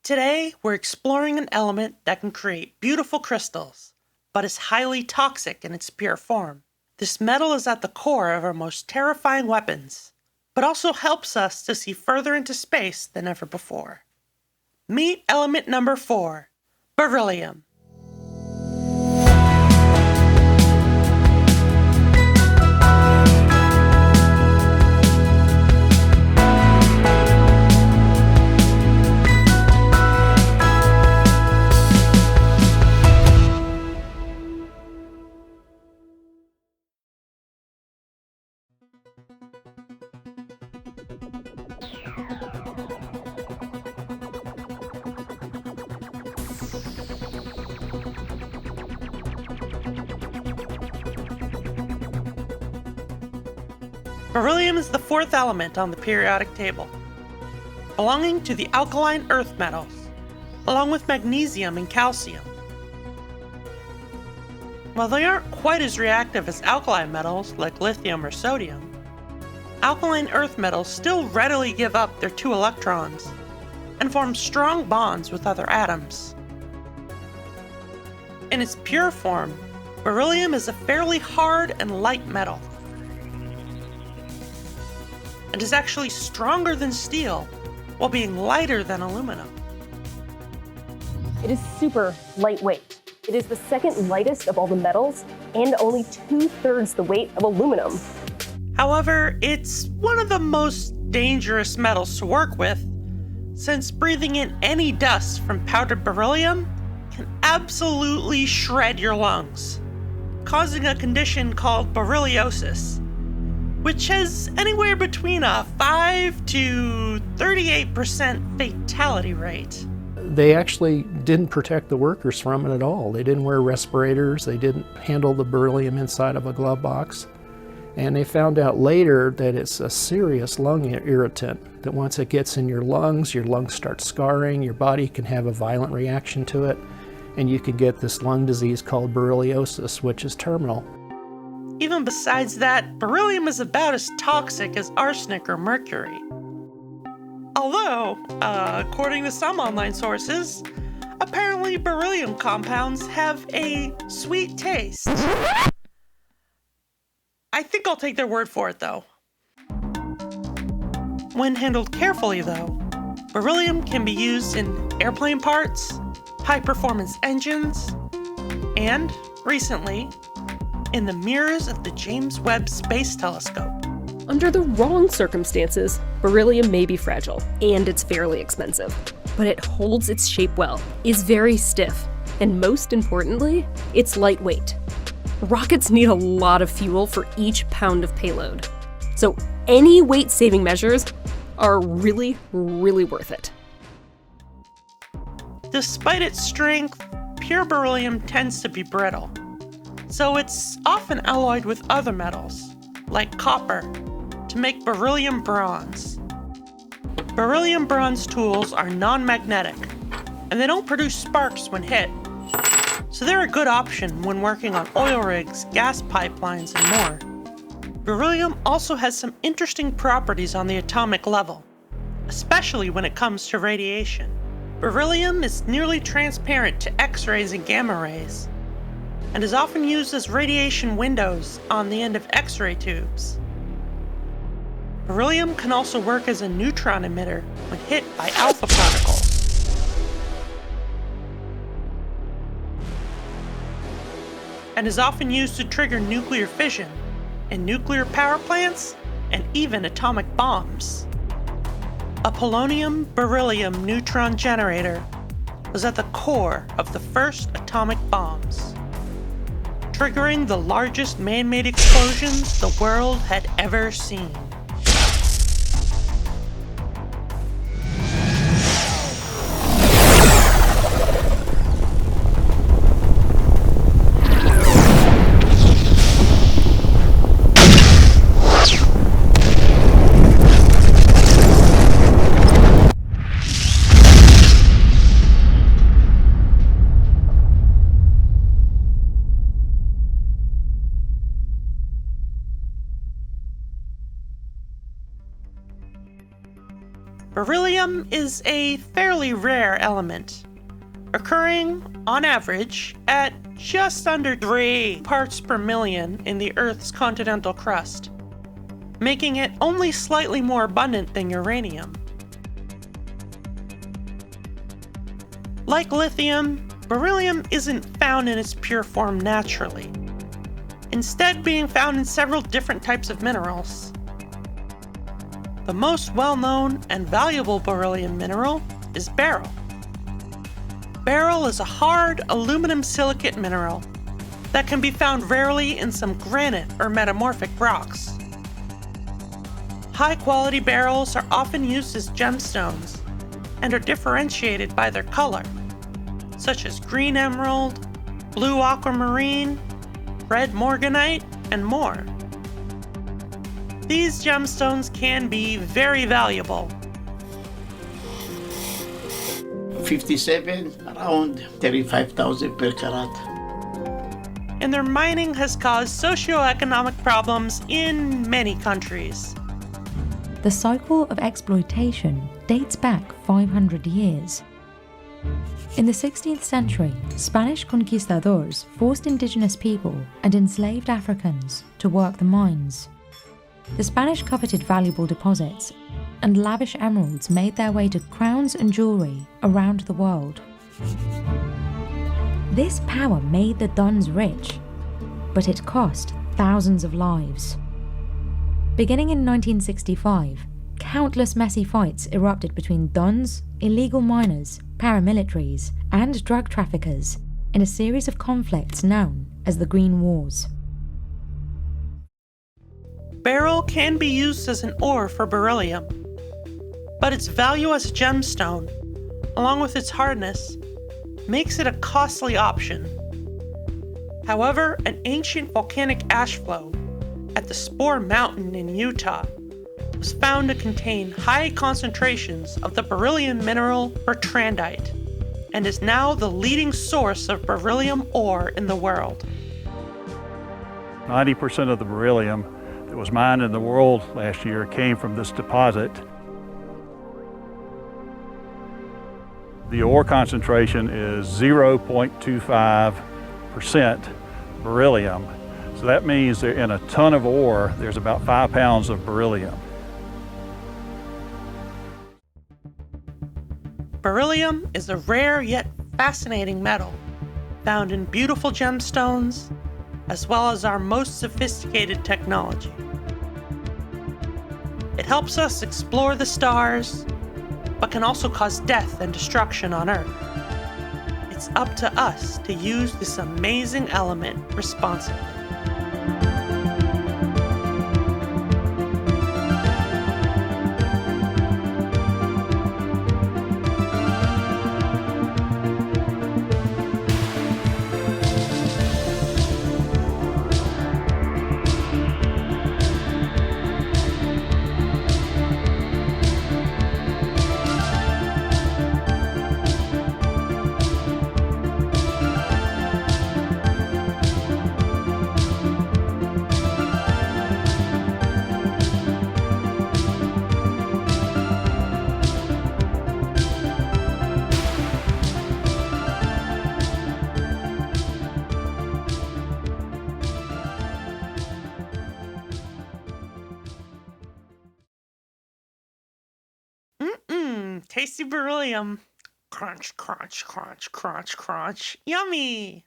Today, we're exploring an element that can create beautiful crystals, but is highly toxic in its pure form. This metal is at the core of our most terrifying weapons, but also helps us to see further into space than ever before. Meet element number 4, beryllium. Beryllium is the 4th element on the periodic table, belonging to the alkaline earth metals, along with magnesium and calcium. While they aren't quite as reactive as alkaline metals like lithium or sodium, alkaline earth metals still readily give up their 2 electrons and form strong bonds with other atoms. In its pure form, beryllium is a fairly hard and light metal, and is actually stronger than steel while being lighter than aluminum. It is super lightweight. It is the second lightest of all the metals and only 2/3 the weight of aluminum. However, it's one of the most dangerous metals to work with, since breathing in any dust from powdered beryllium can absolutely shred your lungs, causing a condition called Berylliosis, which has anywhere between a 5 to 38% fatality rate. They actually didn't protect the workers from it at all. They didn't wear respirators, they didn't handle the beryllium inside of a glove box. And they found out later that it's a serious lung irritant, that once it gets in your lungs start scarring, your body can have a violent reaction to it, and you can get this lung disease called berylliosis, which is terminal. Even besides that, beryllium is about as toxic as arsenic or mercury. Although, according to some online sources, apparently beryllium compounds have a sweet taste. I think I'll take their word for it, though. When handled carefully, though, beryllium can be used in airplane parts, high-performance engines, and, recently, in the mirrors of the James Webb Space Telescope. Under the wrong circumstances, beryllium may be fragile, and it's fairly expensive. But it holds its shape well, is very stiff, and most importantly, it's lightweight. Rockets need a lot of fuel for each pound of payload. So any weight-saving measures are really, really worth it. Despite its strength, pure beryllium tends to be brittle, so it's often alloyed with other metals, like copper, to make beryllium bronze. Beryllium bronze tools are non-magnetic, and they don't produce sparks when hit, so they're a good option when working on oil rigs, gas pipelines, and more. Beryllium also has some interesting properties on the atomic level, especially when it comes to radiation. Beryllium is nearly transparent to X-rays and gamma rays, and is often used as radiation windows on the end of X-ray tubes. Beryllium can also work as a neutron emitter when hit by alpha particles, and is often used to trigger nuclear fission in nuclear power plants and even atomic bombs. A polonium-beryllium neutron generator was at the core of the first atomic bombs, triggering the largest man-made explosions the world had ever seen. Beryllium is a fairly rare element, occurring, on average, at just under 3 parts per million in the Earth's continental crust, making it only slightly more abundant than uranium. Like lithium, beryllium isn't found in its pure form naturally, instead being found in several different types of minerals. The most well-known and valuable beryllium mineral is beryl. Beryl is a hard aluminum silicate mineral that can be found rarely in some granite or metamorphic rocks. High-quality beryls are often used as gemstones and are differentiated by their color, such as green emerald, blue aquamarine, red morganite, and more. These gemstones can be very valuable. 57, around 35,000 per carat. And their mining has caused socioeconomic problems in many countries. The cycle of exploitation dates back 500 years. In the 16th century, Spanish conquistadors forced indigenous people and enslaved Africans to work the mines. The Spanish coveted valuable deposits, and lavish emeralds made their way to crowns and jewelry around the world. This power made the Duns rich, but it cost thousands of lives. Beginning in 1965, countless messy fights erupted between Duns, illegal miners, paramilitaries, and drug traffickers in a series of conflicts known as the Green Wars. Beryl can be used as an ore for beryllium, but its value as a gemstone, along with its hardness, makes it a costly option. However, an ancient volcanic ash flow at the Spore Mountain in Utah was found to contain high concentrations of the beryllium mineral bertrandite, and is now the leading source of beryllium ore in the world. 90% of the beryllium that was mined in the world last year came from this deposit. The ore concentration is 0.25% beryllium. So that means that in a ton of ore, there's about 5 pounds of beryllium. Beryllium is a rare yet fascinating metal, found in beautiful gemstones, as well as our most sophisticated technology. It helps us explore the stars, but can also cause death and destruction on Earth. It's up to us to use this amazing element responsibly. Tasty beryllium. Crunch, crunch, crunch, crunch, crunch. Yummy!